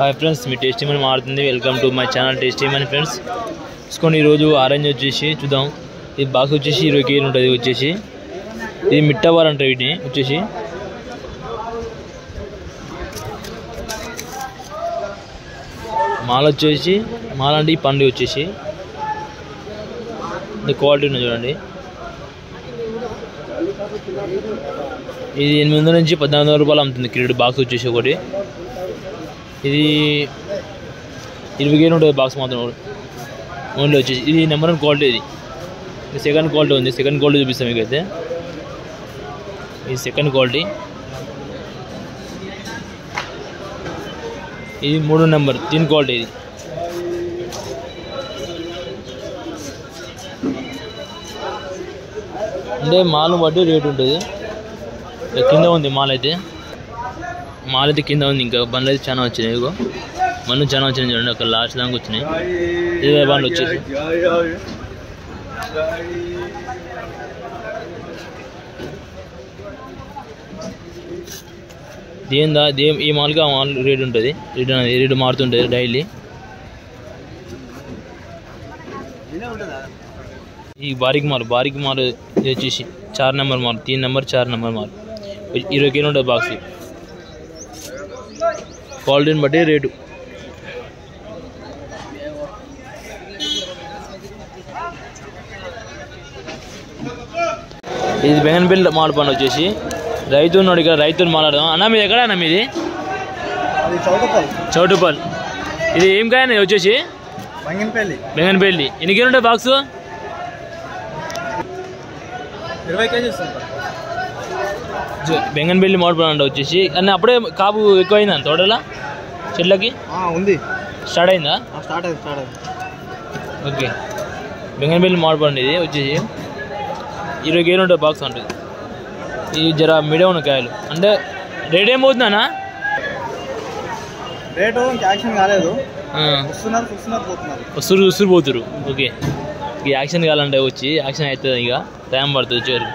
Hi friends, మీ tasty money మారుతుంది. Welcome to my channel tasty money friends. చూసుకోండి, ఈరోజు orange వచ్చేసి చూద్దాం. ఇది బాక్స్ వచ్చేసి 20 కేజీలు ఉంటుంది. వచ్చేసి ఇది మిట్టవారు అంటారు వీటిని. వచ్చేసి మాల వచ్చేసి మాల అంటే ఈ పండు వచ్చేసి క్వాలిటీ ఉంది చూడండి. ఇది 800 నుంచి 1400 రూపాయలు అమ్ముతుంది క్రికెట్ బాక్స్ వచ్చేసి. ఒకటి ఇది 20 కేజీలు ఉంటుంది బాక్స్ మాత్రం ఓన్లీ వచ్చేసి. ఇది నెంబర్ 1 క్వాలిటీ. ఇది సెకండ్ క్వాలిటీ ఉంది. సెకండ్ క్వాలిటీ చూపిస్తాం మీకు అయితే. ఇది సెకండ్ క్వాలిటీ. ఇది 3 నెంబర్ 3 క్వాలిటీ. ఇది అంటే మాల్ బట్టి రేట్ ఉంటుంది. కింద ఉంది మాల్ అయితే కింద ఉంది. ఇంకా బండ్లు అయితే చాలా వచ్చినాయి. ఇగో బండ్లు చాలా వచ్చినాయి చూడండి. అక్కడ లాస్ట్ దాకా వచ్చినాయి. 20 బండ్లు వచ్చేసి. ఈ మాల్కి ఆ మాల్ రేట్ ఉంటుంది. రేటు మారుతుంటుంది డైలీ. ఈ బారీక్ మాల్ ఇది వచ్చేసి 4 number mall. 3 number 4 number mall. 20 కేజీలు ఉంటుంది బాక్స్. క్వాలిటీని బట్టి రేటు. ఇది బెంగన్పల్లి మాల్ పండు వచ్చేసి. రైతు ఉన్నాడు ఇక్కడ. రైతుని మాట్లాడదాం. అన్న మీది ఎక్కడ అన్న? మీది చౌటుపల్. ఇది ఏం కాయ వచ్చేసి? బెంగన్పల్లి. ఎన్ని కేజీలు ఉంటాయి బాక్స్? 20 కేజీస్. బెంగన్పల్లి మామిడి పండు వచ్చేసి. అన్న అప్పుడే కాపు ఎక్కువైందా తోటలా చెట్లకి? ఉంది. స్టార్ట్ అయిందా? స్టార్ట్ అయింది. ఓకే. బెంగన్పల్లి మామిడి పండు ఇది వచ్చేసి 20 కేజీలు ఉంటుంది బాక్స్ ఉంటుంది. ఇది జర మీడియం ఉన్న కాయలు. అంటే రేట్ ఏం పోతుందన్నా? రేటు యాక్షన్ కాలేదు. ఉసురు పోతురు. ఓకే. ఈ యాక్షన్ కావాలంటే వచ్చి యాక్షన్ అవుతుంది. ఇక టైం పడుతుంది వచ్చేవరకు.